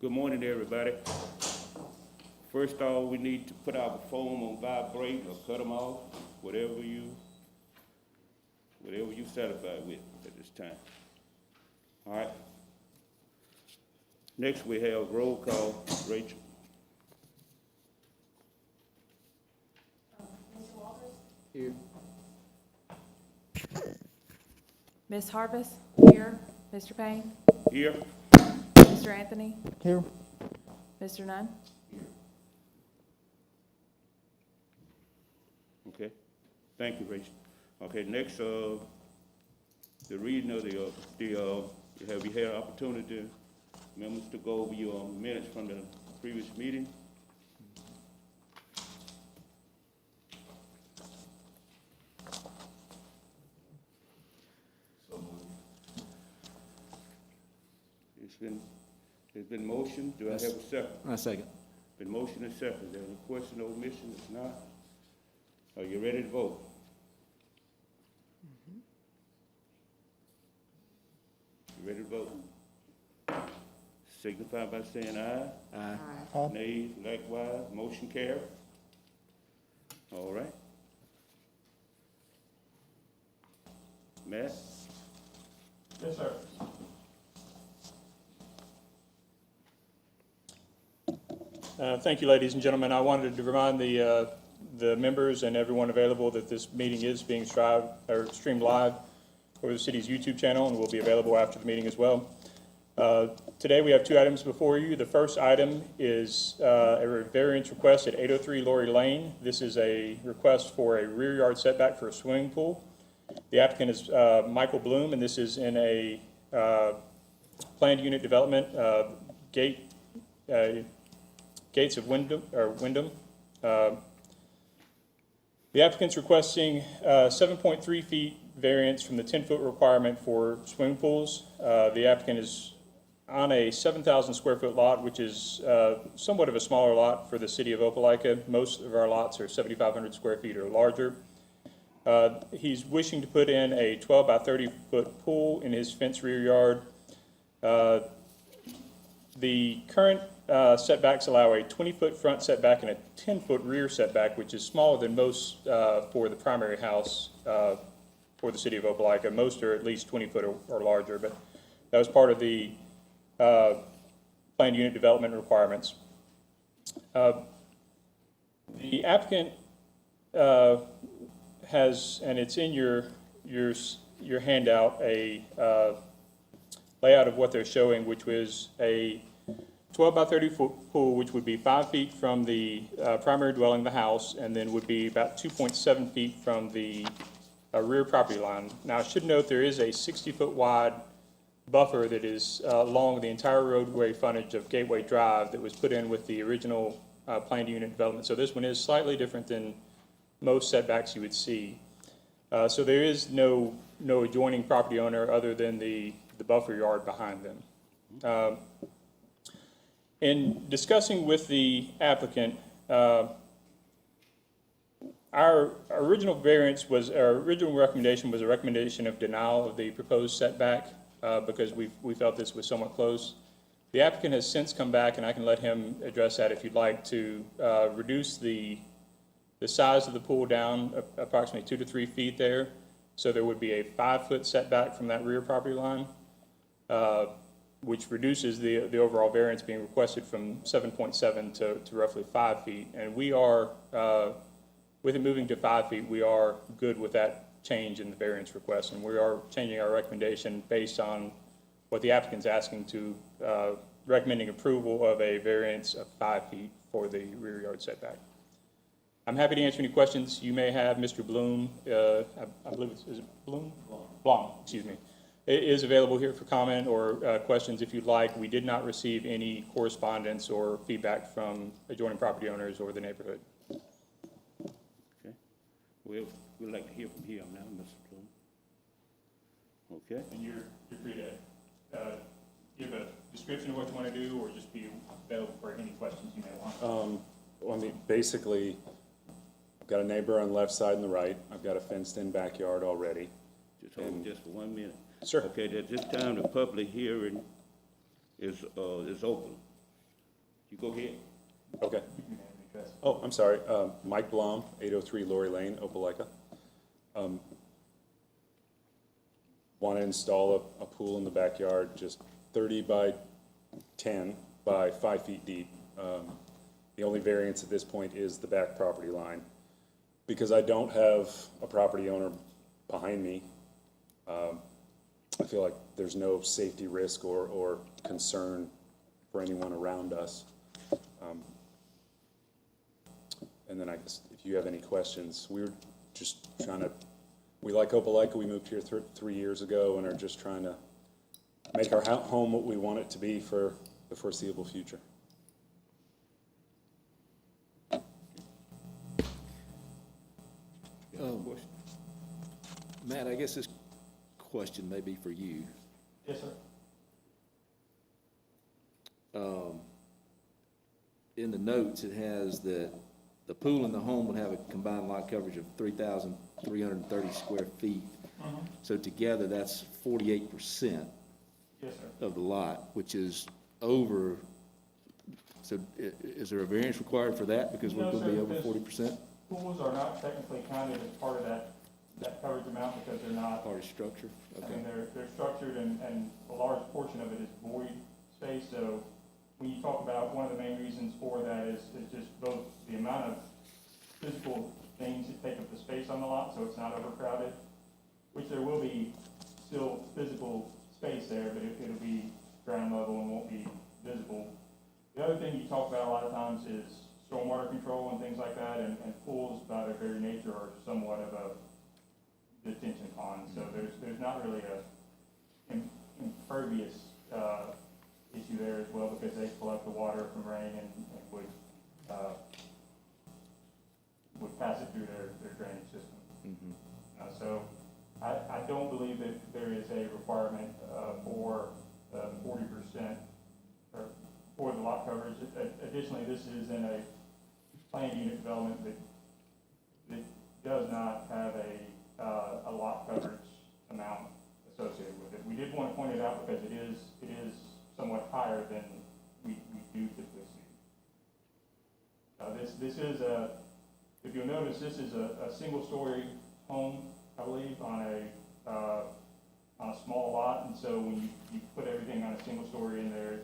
Good morning, everybody. First off, we need to put our phone on vibrate or cut them off, whatever you satisfied with at this time. All right. Next, we have roll call. Rachel. Here. Ms. Harvis? Here. Mr. Payne? Here. Mr. Anthony? Here. Mr. Nunn? Okay. Thank you, Rachel. Okay, next, the reading of have you had an opportunity, members, to go over your minutes from the previous meeting? It's been motioned. Do I have a second? A second. Been motioned and seconded. Is there any question or omission? If not, are you ready to vote? You ready to vote? Signify by saying aye. Aye. Nays, likewise. Motion carried. All right. Matt? Yes, sir. Thank you, ladies and gentlemen. I wanted to remind the members and everyone available that this meeting is being streamed live over the city's YouTube channel and will be available after the meeting as well. Today we have two items before you. The first item is a variance request at 803 Laurie Lane. This is a request for a rear yard setback for a swimming pool. The applicant is Michael Bloom, and this is in a planned unit development, Gates of Wyndham. The applicant's requesting 7.3 feet variance from the 10-foot requirement for swimming pools. The applicant is on a 7,000 square foot lot, which is somewhat of a smaller lot for the city of Opelika. Most of our lots are 7,500 square feet or larger. He's wishing to put in a 12 by 30 foot pool in his fenced rear yard. The current setbacks allow a 20-foot front setback and a 10-foot rear setback, which is smaller than most for the primary house for the city of Opelika. Most are at least 20-foot or larger, but that was part of the planned unit development requirements. The applicant has, and it's in your handout, a layout of what they're showing, which was a 12 by 30 foot pool, which would be 5 feet from the primary dwelling of the house, and then would be about 2.7 feet from the rear property line. Now, I should note there is a 60-foot wide buffer that is along the entire roadway frontage of Gateway Drive that was put in with the original planned unit development. So this one is slightly different than most setbacks you would see. So there is no adjoining property owner other than the buffer yard behind them. In discussing with the applicant, our original recommendation was a recommendation of denial of the proposed setback because we felt this was somewhat close. The applicant has since come back, and I can let him address that if you'd like, to reduce the size of the pool down approximately 2 to 3 feet there. So there would be a 5-foot setback from that rear property line, which reduces the overall variance being requested from 7.7 to roughly 5 feet. And we are, with it moving to 5 feet, we are good with that change in the variance request. And we are changing our recommendation based on what the applicant's asking to, recommending approval of a variance of 5 feet for the rear yard setback. I'm happy to answer any questions you may have. Mr. Bloom, I believe is it Bloom? Blom, excuse me. It is available here for comment or questions if you'd like. We did not receive any correspondence or feedback from adjoining property owners or the neighborhood. Okay. We'd like to hear from him now, Mr. Bloom. Okay. And you're free to give a description of what you want to do or just be available for any questions you may want. I mean, basically, I've got a neighbor on the left side and the right. I've got a fenced-in backyard already. Just hold just for 1 minute. Sure. Okay, at this time, the public hearing is open. You go ahead. Okay. Oh, I'm sorry. Mike Blom, 803 Lori Lane, Opelika. Want to install a pool in the backyard, just 30 by 10 by 5 feet deep. The only variance at this point is the back property line. Because I don't have a property owner behind me, I feel like there's no safety risk or concern for anyone around us. And then I guess if you have any questions, we were just trying to, we like Opelika, we moved here 3 years ago and are just trying to make our home what we want it to be for the foreseeable future. Question? Matt, I guess this question may be for you. Yes, sir. In the notes, it has that the pool and the home would have a combined lot coverage of 3,330 square feet. So together, that's 48% Yes, sir. of the lot, which is over. So is there a variance required for that because we're No, going to be sir, over because- 40% Pools are not technically counted as part of that coverage amount because they're not, part of structure? I Okay. mean, they're structured and a large portion of it is void space. So when you talk about, one of the main reasons for that is just both the amount of physical things that take up the space on the lot, so it's not overcrowded, which there will be still physical space there, but it'll be ground level and won't be visible. The other thing you talk about a lot of times is stormwater control and things like that, and pools by their very nature are somewhat of a detention pond. So there's not really a impervious issue there as well, because they collect the water from rain and would pass it through their drainage system. So I don't believe that there is a requirement for 40% or for the lot coverage. Additionally, this is in a planned unit development that does not have a lot coverage amount associated with it. We did want to point it out because it is somewhat higher than we do typically see. This is if you'll notice, this is a single-story home, I believe, on a small lot, and so when you put everything on a single story in there,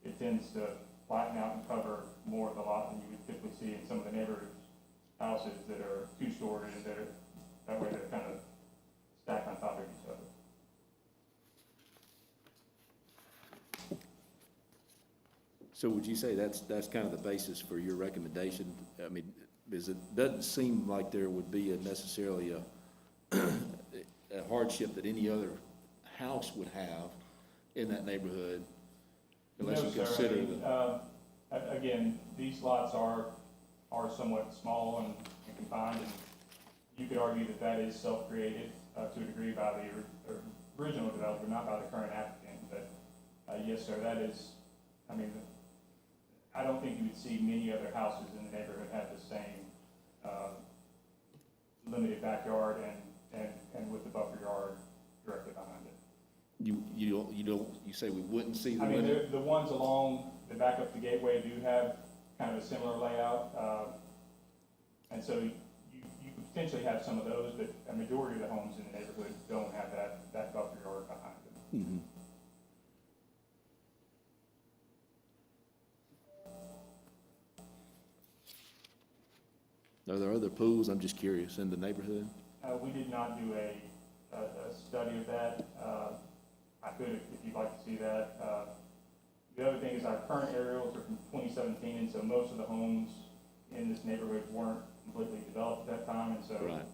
it tends to flatten out and cover more of the lot than you would typically see in some of the neighborhood houses that are two-story, and that way they're kind of stacked on top of each other. So would you say that's kind of the basis for your recommendation? I mean, because it doesn't seem like there would be necessarily a hardship that any other house would have in that neighborhood, unless No, you sir. I consider mean, again, these lots are somewhat small and confined, and you could argue that is self-created to a degree by the original developer, not by the current applicant. But yes, sir, that is. I mean, I don't think you would see many other houses in the neighborhood have the same limited backyard and with the buffer yard directly behind it. you say we wouldn't see the I mean, limit? the ones along the back up the gateway do have kind of a similar layout. And so you could potentially have some of those, but a majority of the homes in the neighborhood don't have that buffer yard behind them. Mhm. Are there other pools, I'm just curious, in the neighborhood? We did not do a study of that. I could if you'd like to see that. The other thing is our current aerials are from 2017, and so most of the homes in this neighborhood weren't completely developed at that time, and so Right.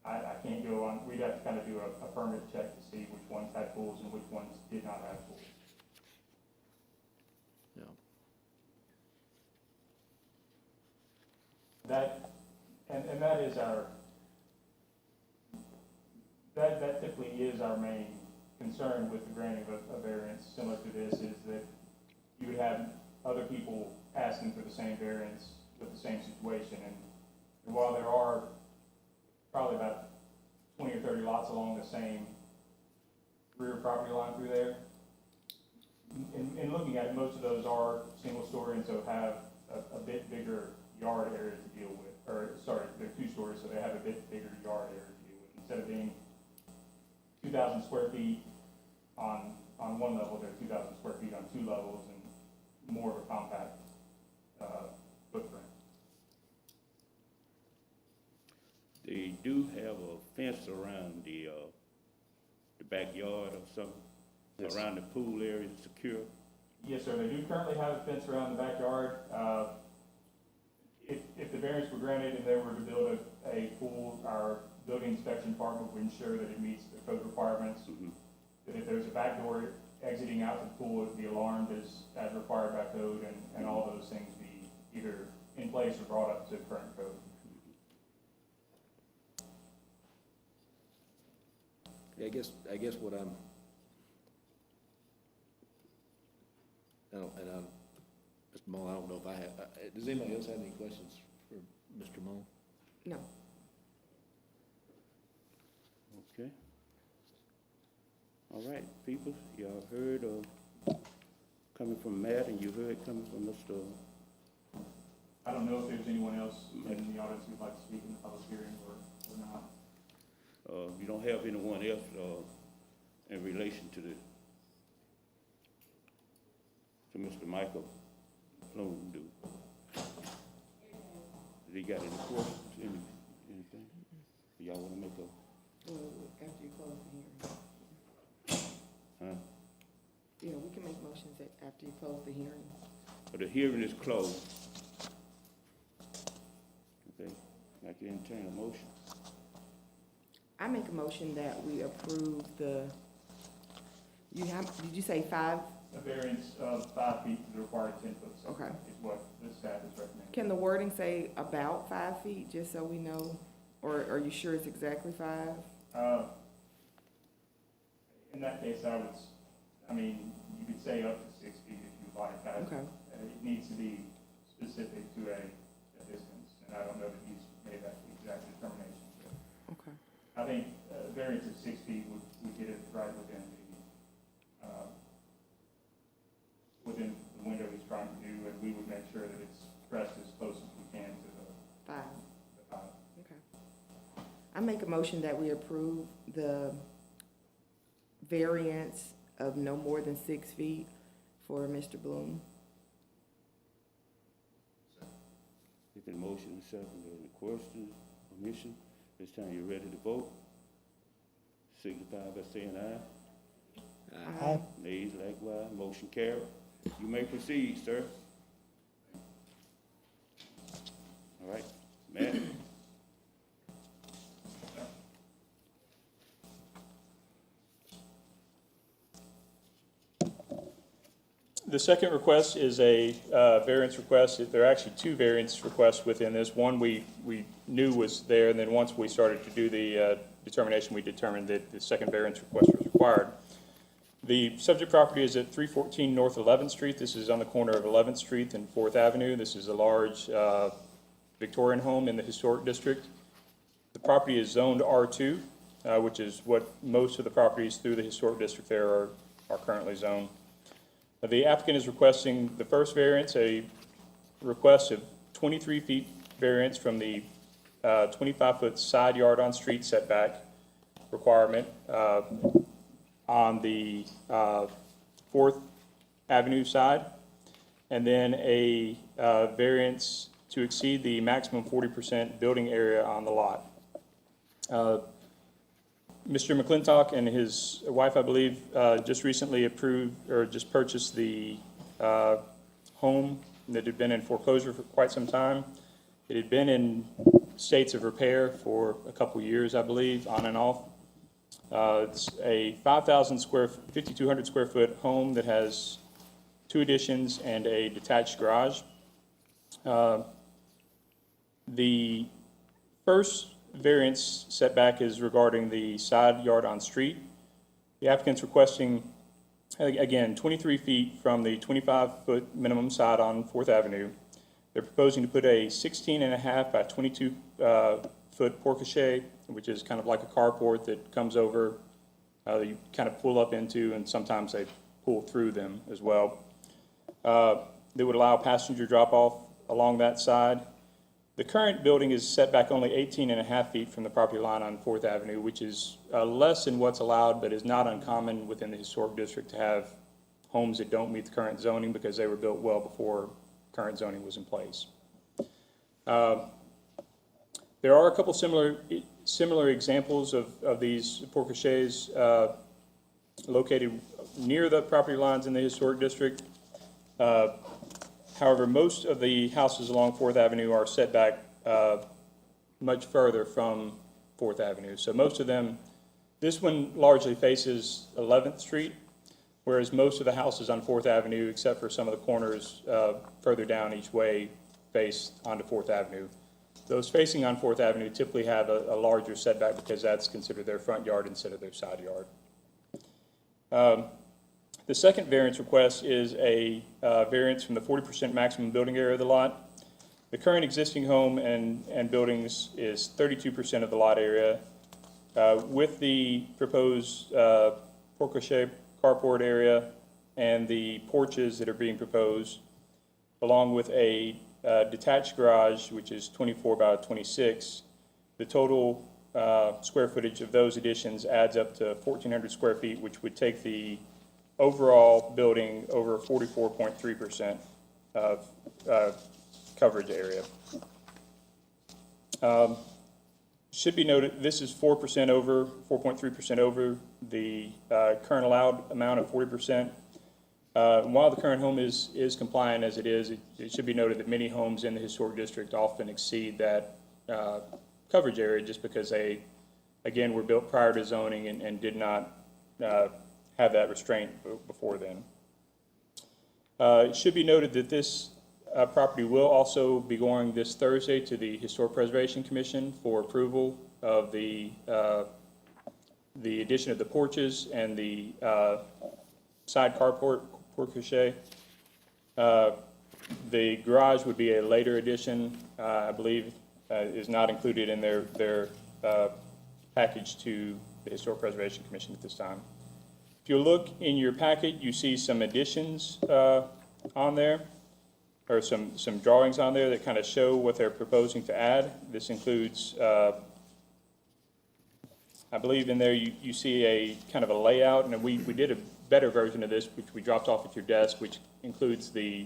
I can't go on. We'd have to kind of do a permit check to see which ones had pools and which ones did not have pools. Yeah. That is our, that typically is our main concern with the granting of a variance similar to this, is that you would have other people asking for the same variance with the same situation. And while there are probably about 20 or 30 lots along the same rear property line through there, in looking at it, most of those are single-story and so have a bit bigger yard area to deal with. Or, sorry, they're two-story, so they have a bit bigger yard area to deal with. Instead of being 2,000 square feet on one level, they're 2,000 square feet on two levels and more of a compact footprint. They do have a fence around the backyard or something, Yes. around the pool area, secure. Yes, sir, they do currently have a fence around the backyard. If the variance were granted and they were to build a pool, our building inspection department would ensure that it meets the code requirements. That if there's a back door exiting out to the pool, it would be alarmed as required by code, and all those things be either in place or brought up to current code. Yeah, I guess what I'm, Mr. Mull, I don't know if I have, does anybody else have any questions for Mr. Mull? No. Okay. All right, people, y'all heard coming from Matt, and you heard coming from Mr. I don't know if there's anyone else in the audience who'd like to speak in the public hearing or not. You don't have anyone else in relation to Mr. Michael Bloom, do? Did he got any questions, anything? Y'all wanna make a, After you close the hearing. huh? Yeah, we can make motions after you close the hearing. But the hearing is closed. Okay, like to entertain a motion. I make a motion that we approve did you say 5? A variance of 5 feet to the required 10-foot Okay. setback is what the staff is recommending. Can the wording say about 5 feet, just so we know? Or are you sure it's exactly 5? In that case, you could say up to 6 feet if you'd like. Okay. It needs to be specific to a distance, and I don't know that he's made that exact determination. But Okay. I think a variance of 6 feet would get it right within the window he's trying to do, and we would make sure that it's pressed as close as we can to 5. the 5. Okay. I make a motion that we approve the variance of no more than 6 feet for Mr. Bloom. If the motion is second, any questions, omission? This time you ready to vote? Signify by saying aye. Aye. Nays likewise, motion carried. You may proceed, sir. All right, Matt? The second request is a variance request. There are actually 2 variance requests within this. One we knew was there, and then once we started to do the determination, we determined that the second variance request was required. The subject property is at 314 North 11th Street. This is on the corner of 11th Street and 4th Avenue. This is a large Victorian home in the historic district. The property is zoned R2, which is what most of the properties through the historic district there are currently zoned. The applicant is requesting the first variance, a request of 23 feet variance from the 25-foot side yard on street setback requirement on the 4th Avenue side, and then a variance to exceed the maximum 40% building area on the lot. Mr. McClintock and his wife, I believe, just recently approved or just purchased the home that had been in foreclosure for quite some time. It had been in states of repair for a couple years, I believe, on and off. It's a 5,200 square foot home that has 2 additions and a detached garage. The first variance setback is regarding the side yard on street. The applicant's requesting, again, 23 feet from the 25-foot minimum side on 4th Avenue They're proposing to put a 16.5 by 22 foot porte-cochere, which is kind of like a carport that comes over, you kind of pull up into, and sometimes they pull through them as well. That would allow passenger drop-off along that side. The current building is set back only 18.5 feet from the property line on Fourth Avenue, which is less than what's allowed, but is not uncommon within the historic district to have homes that don't meet the current zoning because they were built well before current zoning was in place. There are a couple similar examples of these porte-cocheres located near the property lines in the historic district. However, most of the houses along Fourth Avenue are set back much further from Fourth Avenue. So most of them, this one largely faces 11th Street, whereas most of the houses on Fourth Avenue, except for some of the corners further down each way, face onto Fourth Avenue. Those facing on Fourth Avenue typically have a larger setback because that's considered their front yard instead of their side yard. The second variance request is a variance from the 40% maximum building area of the lot. The current existing home and buildings is 32% of the lot area. With the proposed porte-cochere carport area and the porches that are being proposed, along with a detached garage, which is 24 by 26, the total square footage of those additions adds up to 1,400 square feet, which would take the overall building over 44.3% of coverage area. Should be noted, this is 4.3% over the current allowed amount of 40%. While the current home is compliant as it is, it should be noted that many homes in the historic district often exceed that coverage area just because they, again, were built prior to zoning and did not have that restraint before then. It should be noted that this property will also be going this Thursday to the Historic Preservation Commission for approval of the addition of the porches and the side carport porte-cochere. The garage would be a later addition, I believe, is not included in their package to the Historic Preservation Commission at this time. If you look in your packet, you see some additions on there, or some drawings on there that kind of show what they're proposing to add. This includes, I believe in there you see a kind of a layout, and we did a better version of this, which we dropped off at your desk, which includes the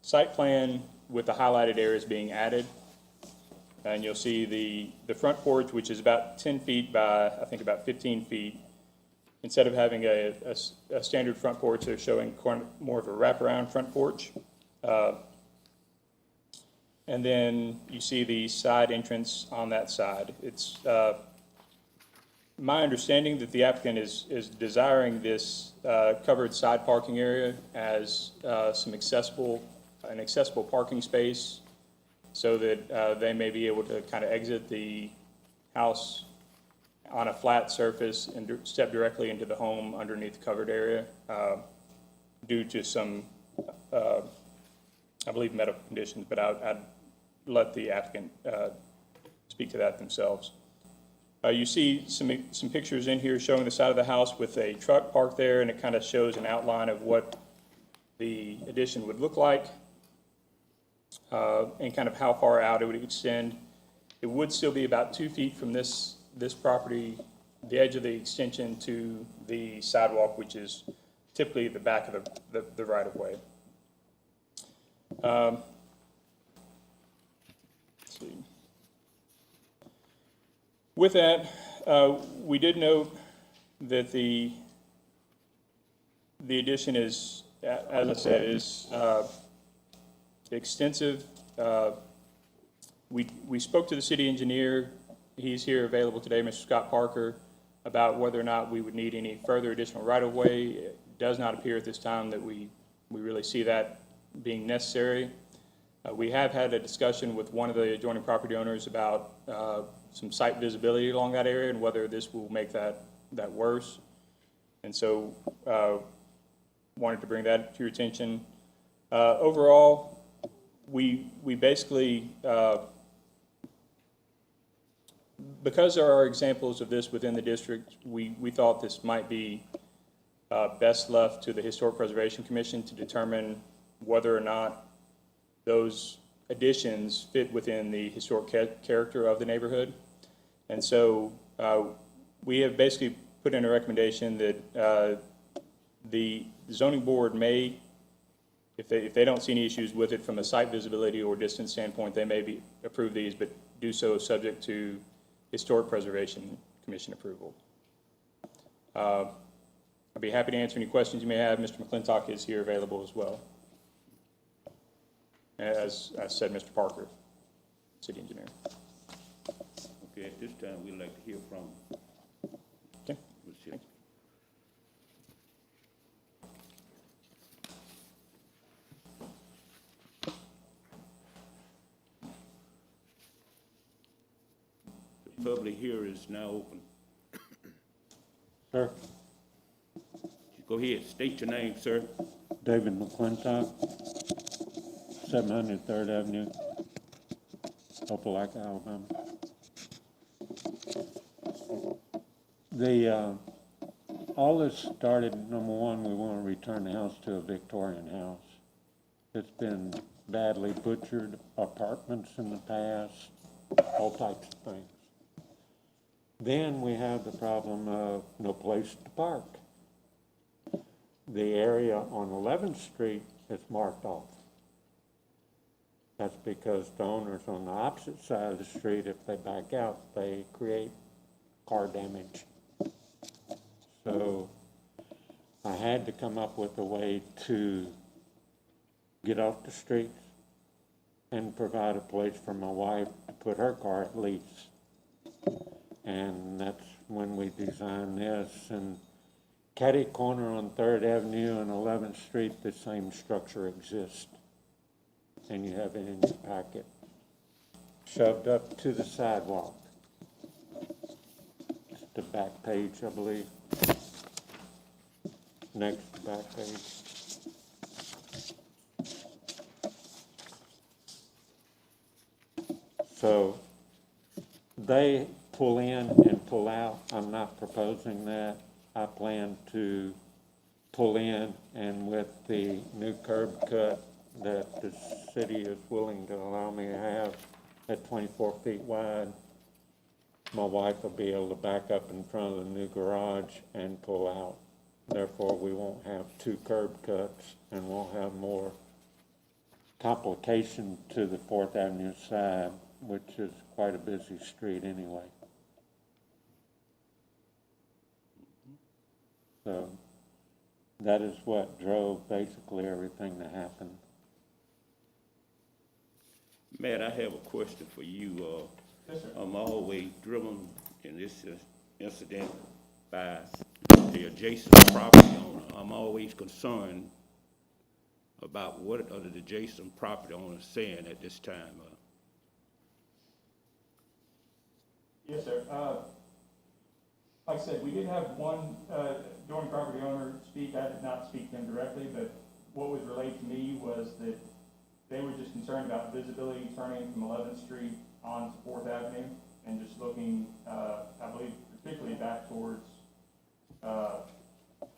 site plan with the highlighted areas being added. And you'll see the front porch, which is about 10 feet by, I think, about 15 feet. Instead of having a standard front porch, they're showing more of a wraparound front porch. And then you see the side entrance on that side. It's my understanding that the applicant is desiring this covered side parking area as an accessible parking space so that they may be able to kind of exit the house on a flat surface and step directly into the home underneath the covered area due to some, I believe, medical conditions, but I'd let the applicant speak to that themselves. You see some pictures in here showing the side of the house with a truck parked there, and it kind of shows an outline of what the addition would look like and kind of how far out it would extend. It would still be about 2 feet from this property, the edge of the extension, to the sidewalk, which is typically the back of the right-of-way. Let's see. With that, we did note that the addition is, as I said, is extensive. We spoke to the city engineer. He's here available today, Mr. Scott Parker, about whether or not we would need any further additional right-of-way. It does not appear at this time that we really see that being necessary. We have had a discussion with one of the adjoining property owners about some site visibility along that area and whether this will make that worse. And so wanted to bring that to your attention. Overall, we basically, because there are examples of this within the district, we thought this might be best left to the Historic Preservation Commission to determine whether or not those additions fit within the historic character of the neighborhood. And so we have basically put in a recommendation that the zoning board may, if they don't see any issues with it from a site visibility or distance standpoint, they may approve these, but do so subject to Historic Preservation Commission approval. I'd be happy to answer any questions you may have. Mr. McClintock is here available as well. As I said, Mr. Parker, city engineer. Okay, at this time, we'd like to hear from. Okay. Ms. Hill. The public hearing is now open. Sir, Go ahead, state your name, sir. David McClintock, 700 Third Avenue, Opelika, Alabama. All this started, number one, we want to return the house to a Victorian house. It's been badly butchered, apartments in the past, all types of things. Then we have the problem of no place to park. The area on 11th Street is marked off. That's because the owners on the opposite side of the street, if they back out, they create car damage. So I had to come up with a way to get off the streets and provide a place for my wife to put her car at least. And that's when we designed this. And catty corner on 3rd Avenue and 11th Street, the same structure exists. And you have it in your packet. Shoved up to the sidewalk. It's the back page, I believe. Next back page. So they pull in and pull out. I'm not proposing that. I plan to pull in, and with the new curb cut that the city is willing to allow me to have at 24 feet wide, my wife will be able to back up in front of the new garage and pull out. Therefore, we won't have two curb cuts and won't have more complication to the 4th Avenue side, which is quite a busy street anyway. So that is what drove basically everything to happen. Matt, I have a question for you. Yes, sir. I'm always driven in this incident by the adjacent property owner. I'm always concerned about what are the adjacent property owners saying at this time. Yes, sir. Like I said, we did have one adjoining property owner speak. I did not speak to him directly, but what was relayed to me was that they were just concerned about visibility turning from 11th Street onto 4th Avenue and just looking, I believe, particularly back towards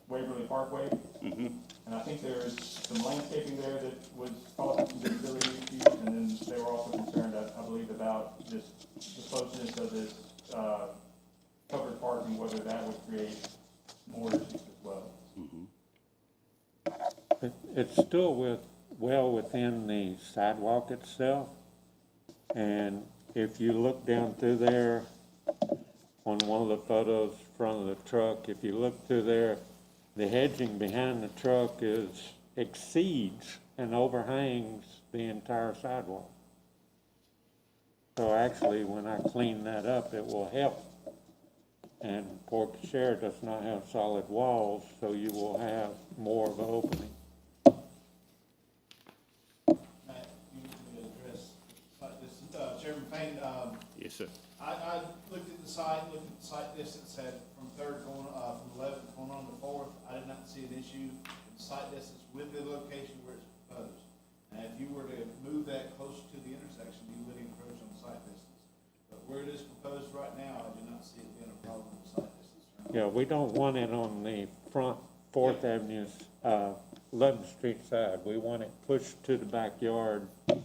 Waverly Parkway. Mm-hmm. And I think there's some landscaping there that was causing some visibility issues, and then they were also concerned, I believe, about just the closeness of this covered parking, whether that would create more issues as well. It's still well within the sidewalk itself. And if you look down through there on one of the photos in front of the truck, if you look through there, the hedging behind the truck exceeds and overhangs the entire sidewalk. So actually, when I clean that up, it will help. And Port Share does not have solid walls, so you will have more of an opening. Matt, you need me to address this. Chairman Payne, Yes, sir. I looked at the site distance had from 11th going on to 4th. I did not see an issue in site distance with the location where it's proposed. Now, if if you were to move that closer to the intersection, you would encroach on sight distance. But where it is proposed right now, I do not see it being a problem with sight distance. Yeah, we don't want it on the front Fourth Avenue, 11th Street side. We want it pushed to the backyard. And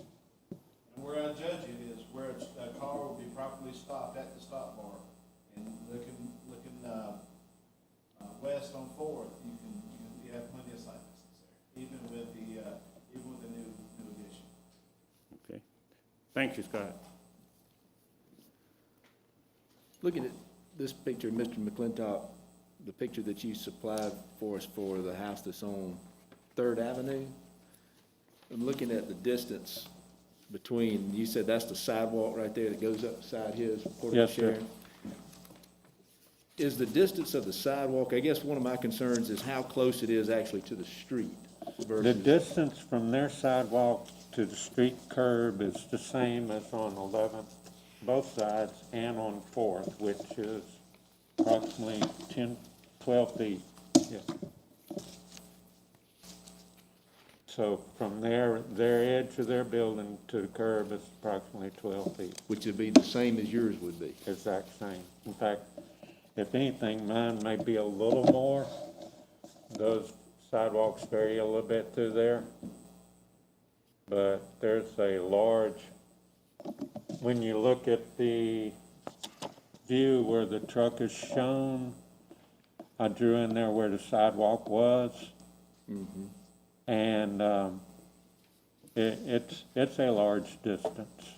where I judge it is where a car will be properly stopped at the stop bar and looking west on Fourth, you have plenty of sight distance there, even with the new addition. Okay. Thank you, Scott. Looking at this picture, Mr. McClintock, the picture that you supplied for us for the house that's on Third Avenue, I'm looking at the distance between, you said that's the sidewalk right there that goes up beside his portico Yes, sir. sharing? Is the distance of the sidewalk, I guess one of my concerns is how close it is actually to the street The versus, distance from their sidewalk to the street curb is the same as on 11th, both sides, and on Fourth, which is approximately 10, 12 feet. Yeah. So from their edge of their building to the curb is approximately 12 feet. which would be the same as yours would be. Exact same. In fact, if anything, mine may be a little more. Those sidewalks vary a little bit through there. But there's a large, when you look at the view where the truck is shown, I drew in there where the sidewalk was. And it's a large distance.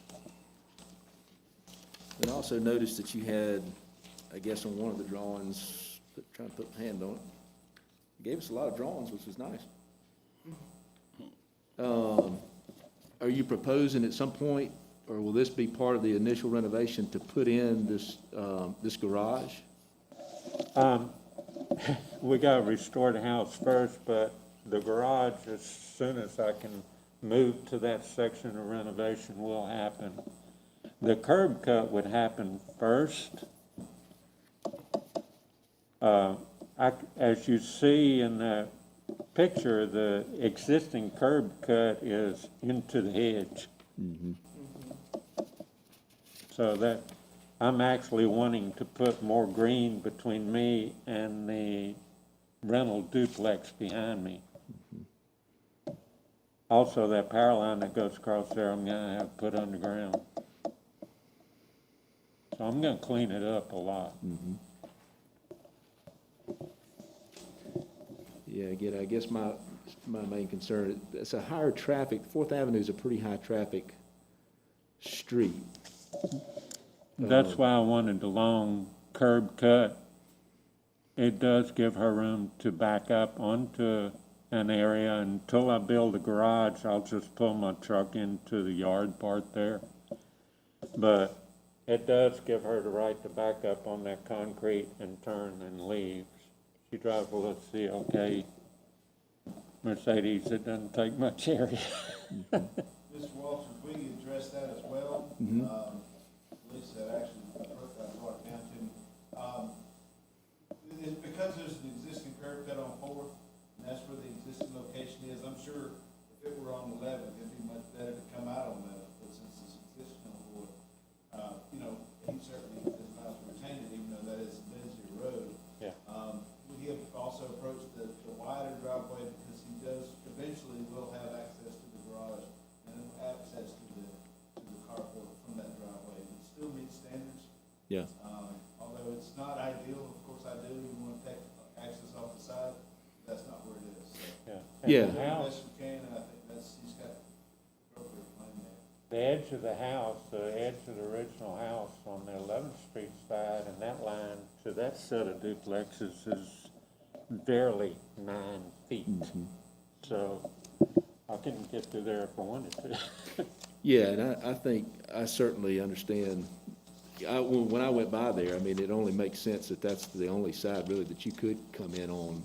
And I also noticed that you had, I guess on one of the drawings, trying to put a hand on it, you gave us a lot of drawings, which was nice. Are you proposing at some point, or will this be part of the initial renovation, to put in this garage? We gotta restore the house first, but the garage, as soon as I can move to that section of renovation, will happen. The curb cut would happen first. As you see in the picture, the existing curb cut is into the hedge. So that, I'm actually wanting to put more green between me and the rental duplex behind me. Also, that power line that goes across there, I'm gonna have put underground. So I'm gonna clean it up a lot. Yeah, again, I guess my main concern, it's a higher traffic, Fourth Avenue is a pretty high traffic street. That's why I wanted the long curb cut. It does give her room to back up onto an area. Until I build a garage, I'll just pull my truck into the yard part there. But it does give her the right to back up on that concrete and turn and leave. She drives a little CLK Mercedes, it doesn't take much area. Mr. Walters, we addressed that as well. Lisa actually brought it down to me. It's because there's an existing curb cut on Fourth, and that's where the existing location is. I'm sure if it were on 11th, it'd be much better to come out on 11th, but since it's existing on Fourth, he certainly is not to retain it, even though that is a busy road. Yeah. We have also approached the wider driveway because he does, eventually will have access to the garage and access to the carport from that driveway. It still meets standards. Yeah. Although it's not ideal, of course, ideally you want to take access off the side, that's not where it is. So, Yeah. And do the the house, best we can, and I think he's got appropriate plan there. the edge of the house, the edge of the original house on the 11th Street side, and that line to that set of duplexes is barely 9 feet. So I can get through there if I wanted to. Yeah, and I think, I certainly understand. When I went by there, I mean, it only makes sense that that's the only side really that you could come in on,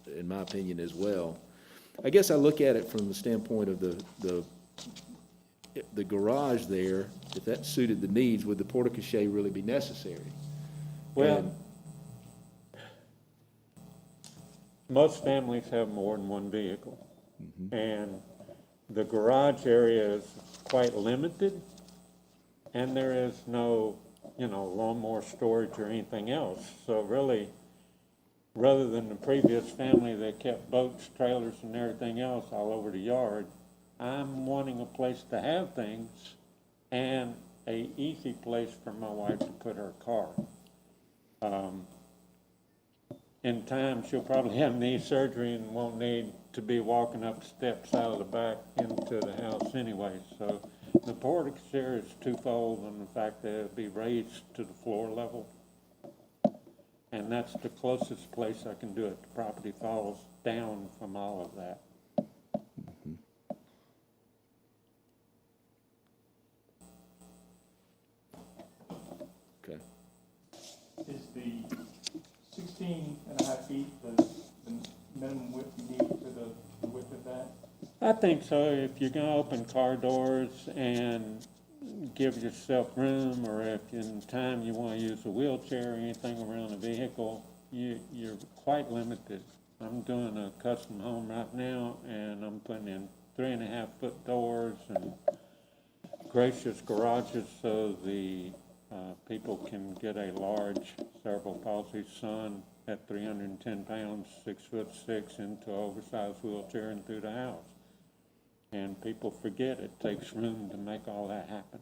in my opinion, as well. I guess I look at it from the standpoint of the garage there, if that suited the needs, would the portico really be necessary? Well, And- most families have more than one vehicle. And the garage area is quite limited, and there is no, lawnmower storage or anything else. So really, rather than the previous family that kept boats, trailers, and everything else all over the yard, I'm wanting a place to have things and a easy place for my wife to put her car. In time, she'll probably have knee surgery and won't need to be walking up steps out of the back into the house anyway. So the portico here is twofold in the fact that it'll be raised to the floor level. And that's the closest place I can do it. The property falls down from all of that. Okay. Is the 16.5 feet the minimum width you need for the width of that? I think so. If you're gonna open car doors and give yourself room, or if in time you wanna use a wheelchair or anything around the vehicle, you're quite limited. I'm doing a custom home right now, and I'm putting in 3.5-foot doors and gracious garages so the people can get a large cerebral palsy son at 310 pounds, 6'6", into an oversized wheelchair and through the house. And people forget it takes room to make all that happen.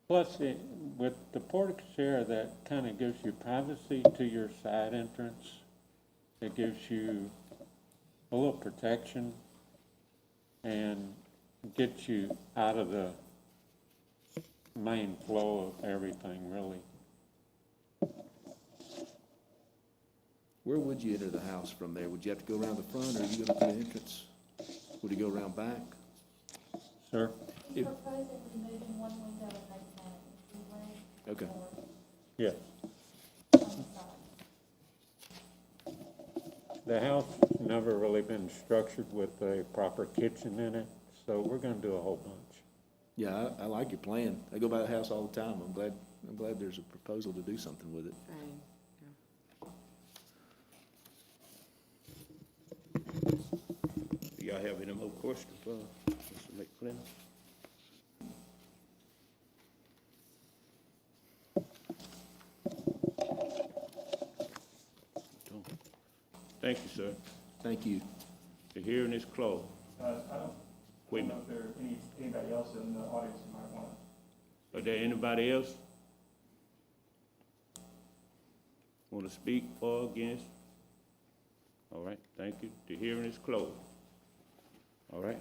Plus, with the portico share, that kind of gives you privacy to your side entrance. It gives you a little protection and gets you out of the main flow of everything, really. Where would you enter the house from there? Would you have to go around the front, or are you gonna put an entrance? Would you go around back? Sir? If- Proposing removing one window and making that an entryway Okay. Yes. on the side. The house never really been structured with a proper kitchen in it, so we're gonna do a whole bunch. Yeah, I like your plan. I go by the house all the time. I'm glad there's a proposal to do something with it. Same. Do y'all have any more questions for Mr. McClendon? Thank you, sir. Thank you. The hearing is closed. I Wait a don't know if there anybody else in the audience who might want to. Are there anybody else want to speak for or against? All right, thank you. The hearing is closed. All right.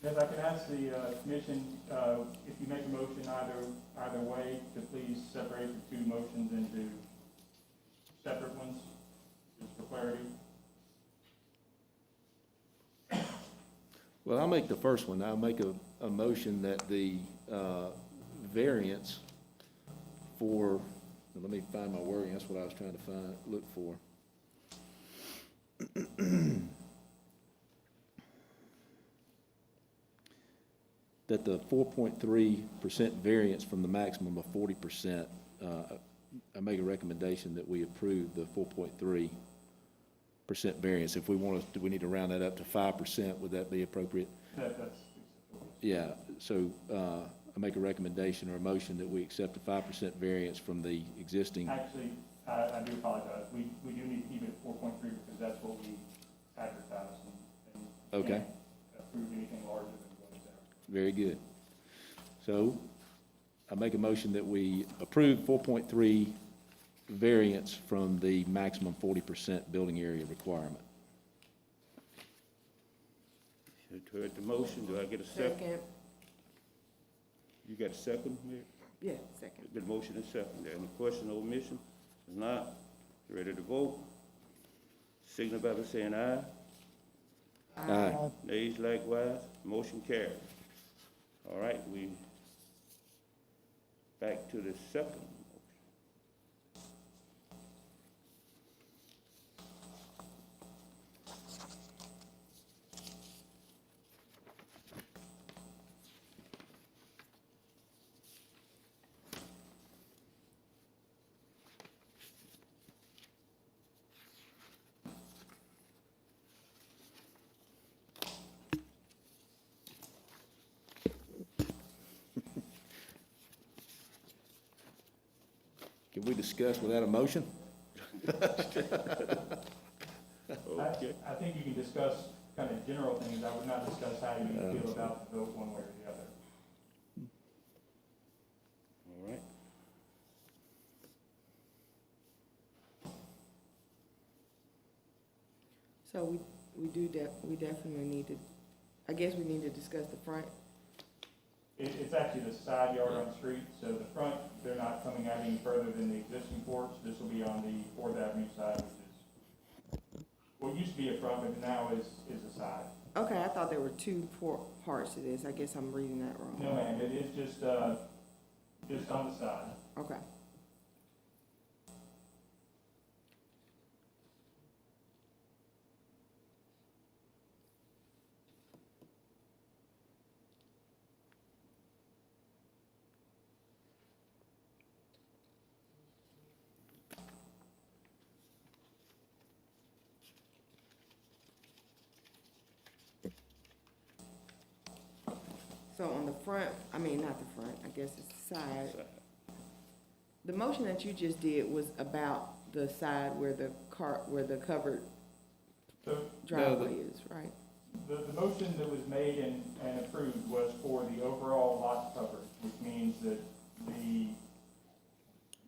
If I could ask the commission, if you make a motion either way, to please separate the two motions into separate ones, just for clarity. Well, I'll make the first one. I'll make a motion that the variance for, let me find my wording, that's what I was trying to look for. That the 4.3% variance from the maximum of 40%, I make a recommendation that we approve the 4.3% variance. If we want to, do we need to round that up to 5%? Would that be appropriate? That's Yeah, so I make a recommendation or a motion that we accept a 5% variance from the existing. actually, I do apologize. We do need to keep it at 4.3 because that's what we advertised and Okay. can't approve anything larger than what is there. Very good. So I make a motion that we approve 4.3 variance from the maximum 40% building area requirement. You heard the motion. Do I get a second? Second, You got a second, Mayor? yeah, second. Been motion and second. Any question or omission? If not, ready to vote? Signify by saying aye. Aye. Nays likewise. Motion carried. All right, back to the second motion. Can we discuss without a motion? Okay. I think you can discuss kind of general things. I would not discuss how you feel about the vote one way or the other. All right. So we definitely need to, I guess we need to discuss the front. It's actually the side yard on the street, so the front, they're not coming out any further than the existing porch. This will be on the Fourth Avenue side, which is, what used to be a front, but now is a side. Okay, I thought there were two parts to this. I guess I'm reading that wrong. No, ma'am, it is just on the side. Okay. So on the front, I mean, not the front, I guess it's the side. The motion that you just did was about the side where the covered So driveway is, right? the motion that was made and approved was for the overall lot coverage, which means that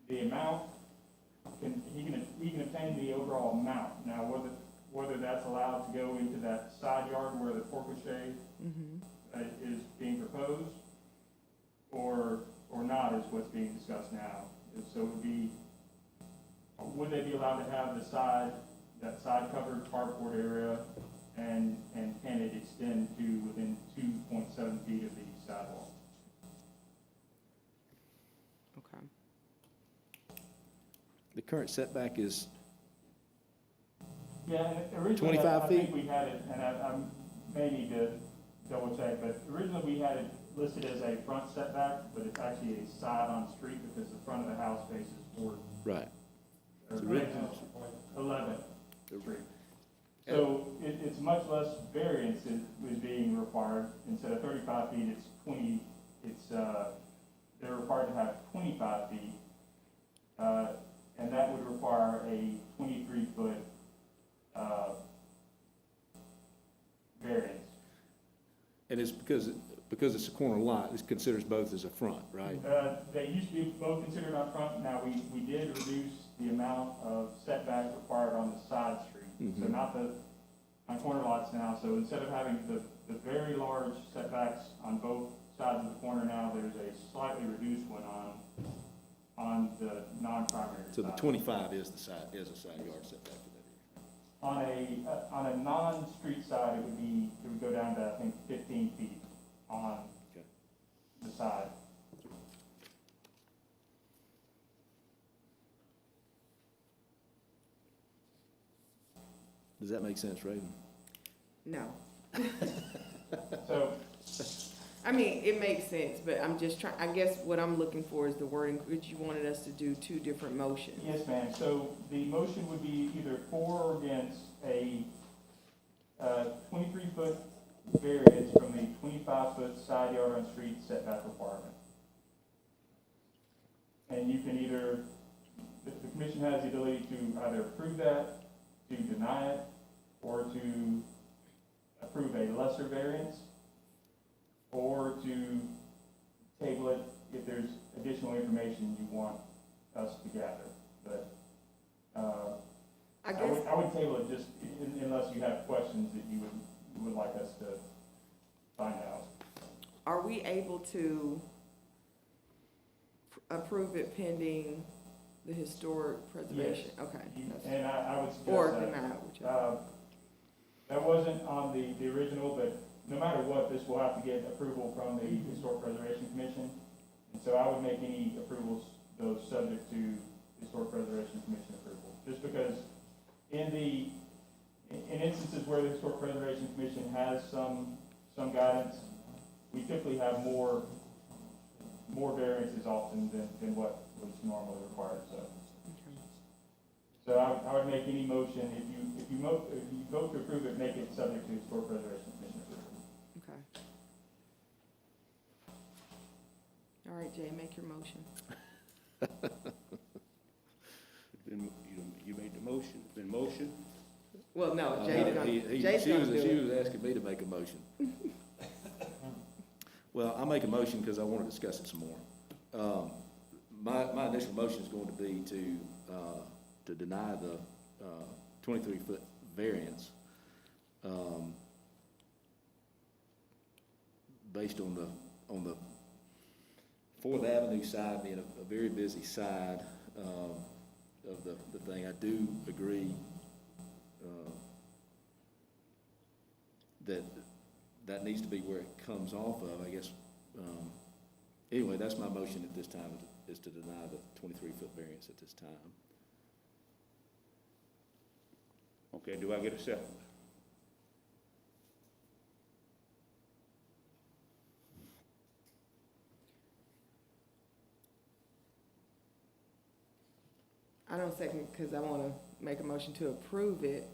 the amount, he can obtain the overall amount. Now, whether that's allowed to go into that side yard where the porte-cochere is being proposed, or not is what's being discussed now. So it would be, would they be allowed to have that side covered carport area, and can it extend to within 2.7 feet of the sidewalk? Okay. The current setback is, Yeah, and originally, 25 I think feet? we had it, and I may need to double check, but originally we had it listed as a front setback, but it's actually a side on street because the front of the house faces toward, right. or So really- faces 11th Street. So it's much less variance that was being required. Instead of 35 feet, it's 20, they're required to have 25 feet. And that would require a 23-foot, variance. And it's because it's a corner lot, it considers both as a front, right? They used to be both considered up front. Now, we did reduce the amount of setback required on the side street. So not on corner lots now. So instead of having the very large setbacks on both sides of the corner now, there's a slightly reduced one on the non-primary side. So the 25 is a side yard setback for that area. On a non-street side, it would go down to, I think, 15 feet on Okay. the side. Does that make sense, Raven? No. So, I mean, it makes sense, but I'm just trying, I guess what I'm looking for is the wording, which you wanted us to do two different motions. yes, ma'am. So the motion would be either for or against a 23-foot variance from the 25-foot side yard on street setback requirement. And you can either, the commission has the ability to either approve that, to deny it, or to approve a lesser variance, or to table it if there's additional information you want us to gather. But I guess, I would table it just unless you have questions that you would like us to find out. are we able to approve it pending the historic preservation? Okay. that's- And I would suggest Or that. deny, whichever. That wasn't on the original, but no matter what, this will have to get approval from the Historic Preservation Commission. And so I would make any approvals, those subject to Historic Preservation Commission approval. Just because in instances where the Historic Preservation Commission has some guidance, we typically have more variances often than what was normally required, so. So I would make any motion, if you vote to approve it, make it subject to Historic Preservation Commission approval. Okay. All right, Jay, make your motion. You made the motion, it's been motioned. Well, no, Jay's gonna, Jay's She gonna was do it. asking me to make a motion. Well, I'll make a motion because I want to discuss it some more. My initial motion is going to be to deny the 23-foot variance, based on the Fourth Avenue side being a very busy side of the thing. I do agree that needs to be where it comes off of, I guess. Anyway, that's my motion at this time, is to deny the 23-foot variance at this time. Okay, do I get a second? I don't second because I want to make a motion to approve it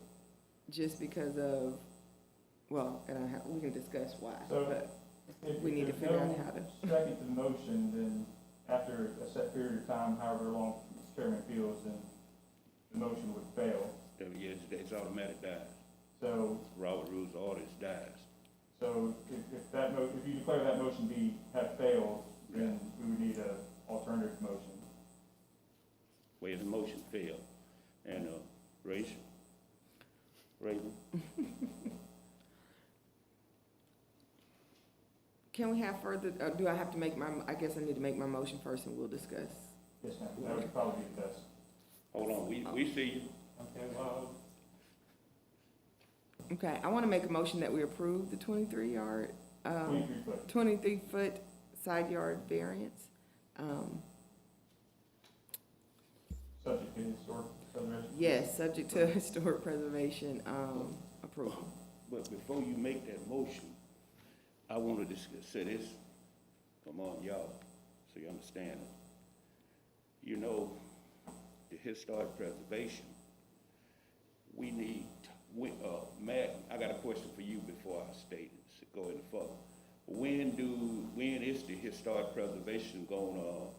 just because of, well, we can discuss why, So, but If we need to there's figure out no how to. second to the motion, then after a set period of time, however long the chairman feels, then the motion would fail. Yes, it's automatic dies. So, Robert Rules of Orders dies. so if you declare that motion have failed, then we would need an alternative motion. Where the motion failed. And, Raven? Can we have further, do I have to make I guess I need to make my motion first and we'll discuss. Yes, ma'am, that would probably be the best. Hold on, we see you. Okay, well, Okay, I want to make a motion that we approve the 23-yard, 23 foot. 23-foot side yard variance. Subject to historic preservation. Yes, subject to historic preservation, approval. But before you make that motion, I want to say this, come on, y'all, so you understand it. You know, the historic preservation, we need, Matt, I got a question for you before I state it, go any further. When is the historic preservation gonna,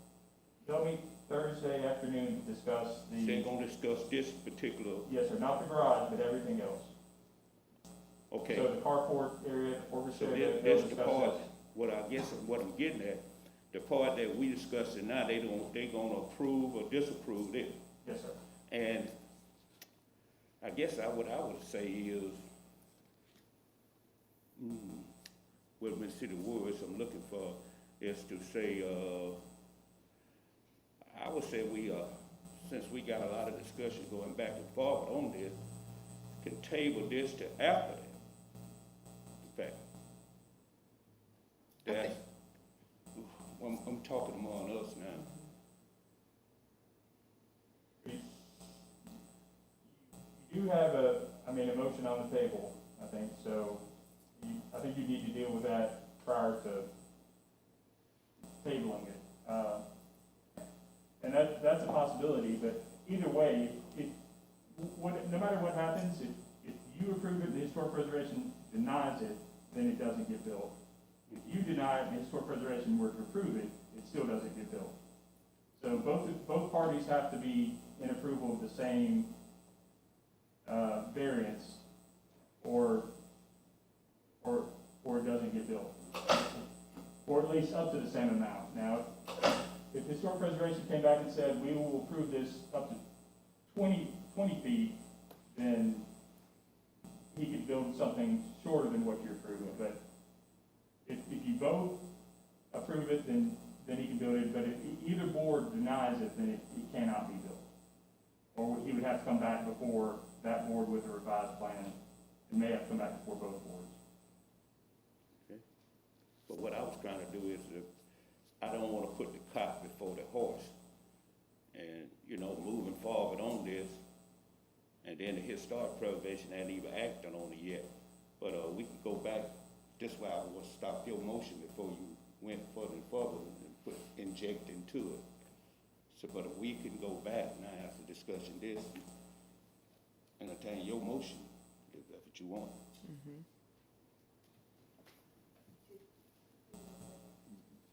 They'll meet Thursday afternoon to discuss they're gonna discuss this particular, yes, sir, not the garage, but everything else. okay? So the carport area, the So orchestra, they'll that's the discuss part, this. what I'm getting at, the part that we discussing now, they gonna approve or disapprove it. Yes, sir. And I guess what I would say is, what Mississippi words I'm looking for is to say, I would say we, since we got a lot of discussion going back and forward on this, can table this to after that. In fact, that's, I'm talking among us now. You do have a motion on the table, I think, so I think you need to deal with that prior to tabling it. And that's a possibility, but either way, no matter what happens, if you approve it, the Historic Preservation denies it, then it doesn't get built. If you deny it and the Historic Preservation were to approve it, it still doesn't get built. So both parties have to be in approval of the same variance, or it doesn't get built. Or at least up to the same amount. Now, if Historic Preservation came back and said, we will approve this up to 20 feet, then he could build something shorter than what you're approving. But if you both approve it, then he can build it. But if either board denies it, then it cannot be built. Or he would have to come back before that board with a revised plan. It may have to come back before both boards. But what I was trying to do is I don't wanna put the cart before the horse. And, you know, moving forward on this, and then the historic preservation hadn't even acted on it yet. But, we could go back, this why I would stop your motion before you went further and further and inject into it. So, but we can go back now after discussing this, and entertain your motion, if that's what you want.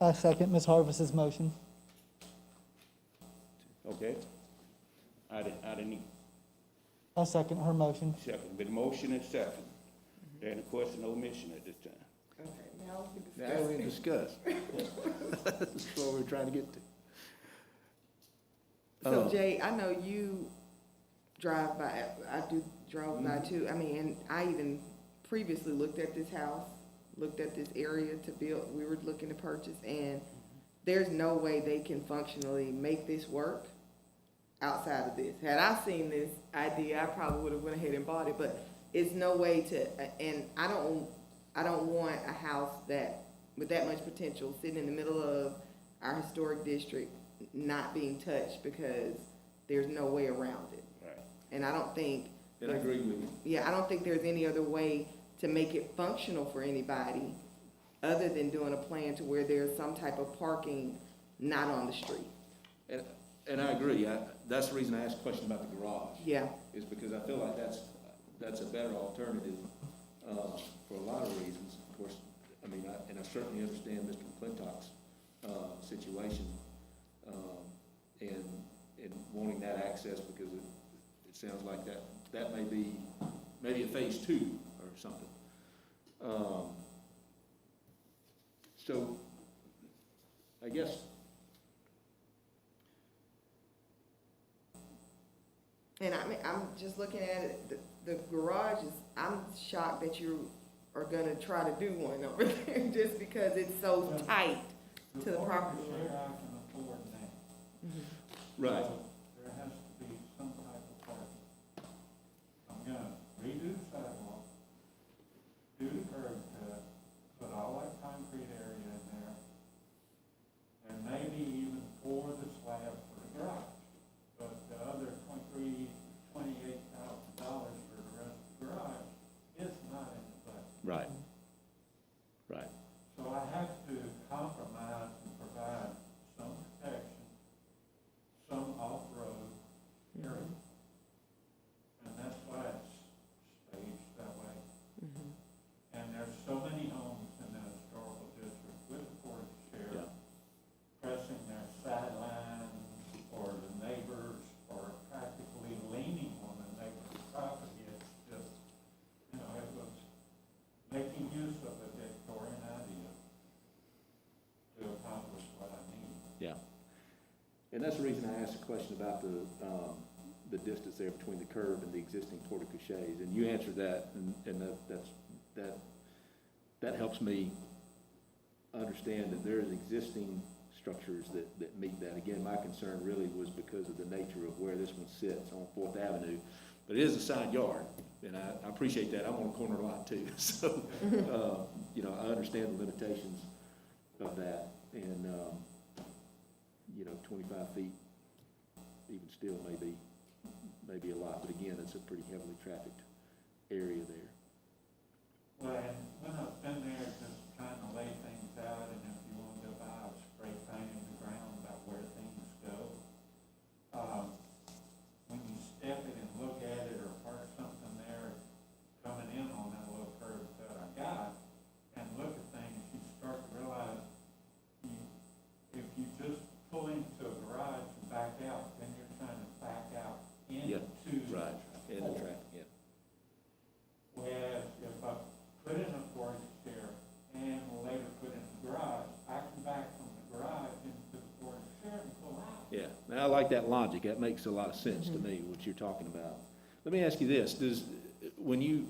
I second Ms. Harvest's motion. Okay? I didn't I second her motion. second, but motion and second. There any question or omission at this time? Okay, now we can Now we discuss. can discuss. That's what we're trying to get to. So Jay, I know you drive by, I do drove by too, I mean, and I even previously looked at this house, looked at this area to build, we were looking to purchase, and there's no way they can functionally make this work outside of this. Had I seen this idea, I probably would have went ahead and bought it, but it's no way to, and I don't want a house that, with that much potential, sitting in the middle of our historic district, not being touched because there's no way around it. Right. And I don't think, And I agree with you. yeah, I don't think there's any other way to make it functional for anybody other than doing a plan to where there's some type of parking not on the street. And I agree. That's the reason I asked a question about the garage. Yeah, Is because I feel like that's a better alternative, for a lot of reasons. Of course, I mean, and I certainly understand Mr. McClintock's, situation, and wanting that access because it sounds like that may be, maybe a phase 2 or something. So, I guess, and I mean, I'm just looking at it, the garage is, I'm shocked that you are gonna try to do one over there just because it's so tight to the property line. I can afford that. right, So there has to be some type of parking. I'm gonna redo the sidewalk, do the curb cut, put all that concrete area in there, and maybe even pour the slab for the garage. But the other $28,000 for the rest of the garage is not in the budget. right, right. So I have to compromise and provide some protection, some off-road area. And that's why it's staged that way. And there's so many homes in the historical district with the Portage Share Yeah. pressing their sidelines, or the neighbors, or practically leaning on the neighbor's property. It's just, you know, it was making use of a Victorian idea to accomplish what I need. Yeah. And that's the reason I asked the question about the distance there between the curb and the existing porticoches, and you answered that, and that helps me understand that there's existing structures that meet that. Again, my concern really was because of the nature of where this one sits on Fourth Avenue, but it is a side yard, and I appreciate that. I'm on a corner lot too, so, you know, I understand the limitations of that, and, you know, 25 feet even still may be a lot, but again, it's a pretty heavily trafficked area there. Well, and when I've been there, just trying to lay things out, and if you want to buy a spray paint in the ground about where things go, when you step it and look at it or park something there, coming in on that little curb that I got, and look at things, you start to realize if you just pull into a garage and back out, then you're trying to back out into Right, and the traffic, yeah. Whereas if I put in a portage share and later put in the garage, I can back from the garage into the portage share and pull out. Yeah, now I like that logic, that makes a lot of sense to me, what you're talking about. Let me ask you this, when you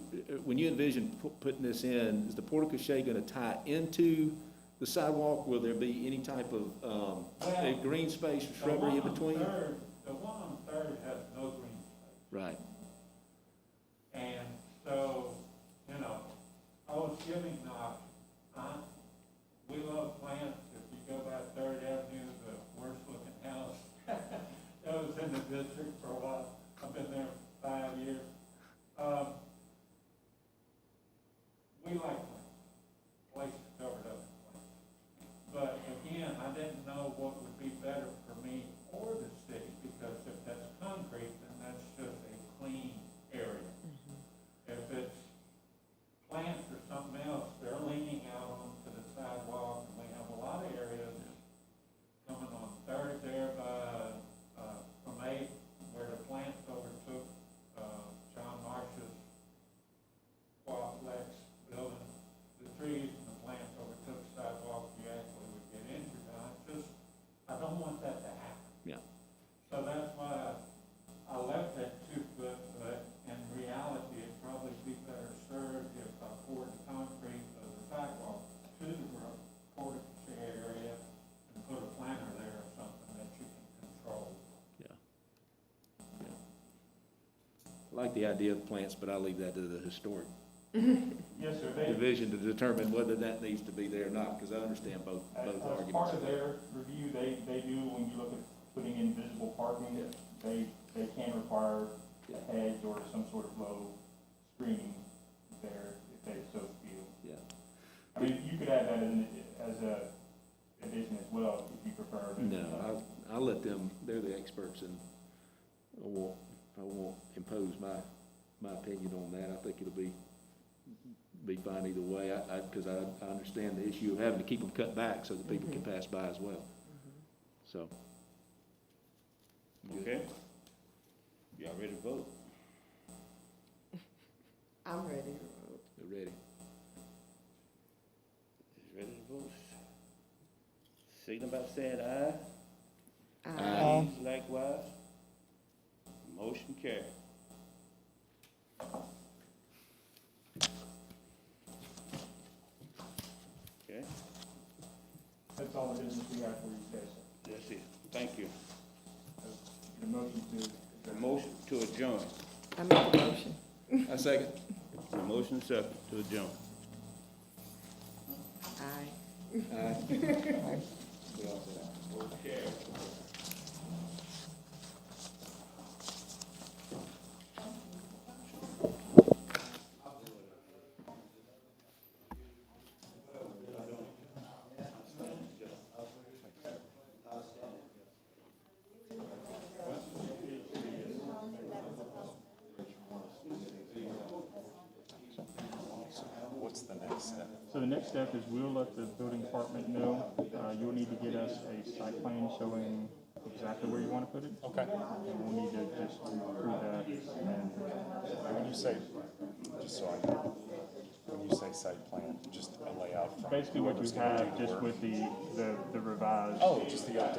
envision putting this in, is the portico gonna tie into the sidewalk? Will there be any type of, green space or shrubbery in between? The one on Third has no green space. Right, And so, you know, I was giving the option, we love plants, if you go by Third like the idea of plants, but I leave that to the historic Yes, sir. division to determine whether that needs to be there or not, because I understand both As arguments. part of their review, they do, when you look at putting in visible parking, they can require a hedge or some sort of low screening there if they so feel. Yeah. I mean, you could add that as a addition as well, if you prefer. but- No, I'll let them, they're the experts, and I won't impose my opinion on that. I think it'll be fine either way, because I understand the issue of having to keep them cut back so that people can pass by as well. So. Okay? Y'all ready to vote? I'm ready to vote. They're ready. Ready to vote? Signify by saying aye. Aye. Likewise. Motion carried. Okay, That's all the business we have for you today, sir. that's it. Thank you. The motion to. The motion to adjourn. I make a motion. I second. The motion second to adjourn. Aye. Motion carried. What's the next step? So the next step is we'll let the building department know, you'll need to get us a site plan showing exactly where you want to put it. Okay. And we'll need to just approve that and When you say, just so I know, when you say site plan, just a layout from. basically what you whoever's gonna do have the just work? with the revised. Oh, just the update